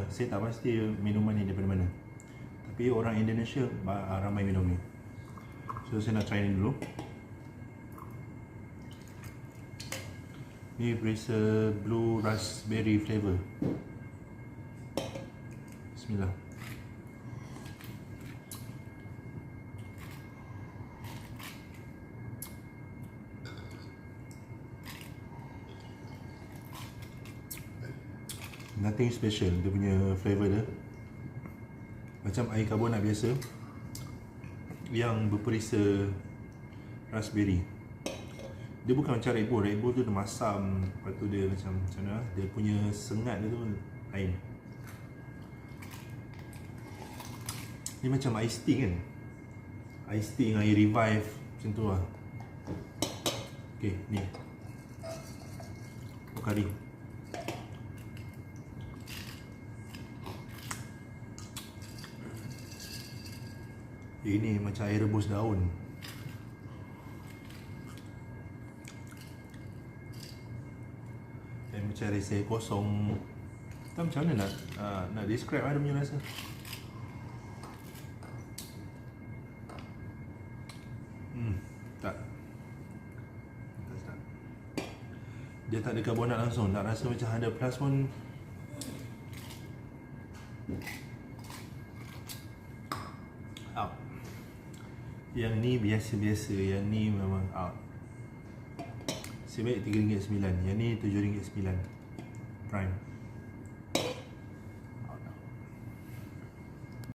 saya tak pasti minuman ni daripada mana, tapi orang Indonesia ramai minum ni. So saya nak try ni dulu. Ni Bracer Blue Raspberry flavor. Bismillah. Nothing special, dia punya flavor dia macam air karbonat biasa yang berperisa raspberry. Dia bukan macam Red Bull. Red Bull tu dia masam, lepas tu dia macam mana, dia punya sengat dia tu lain. Ni macam ice tea kan, ice tea dengan air revive macam tu lah. Ok, ni Pocari. Ini macam air rebus daun. Dan macam rasa kosong. Tak macam mana nak describe ada punya rasa. Tak. Dia tak ada karbonat langsung. Tak rasa macam ada plus pun. Out. Yang ni biasa-biasa, yang ni memang out. Sebaik RM3.9, yang ni RM7.9 Prime.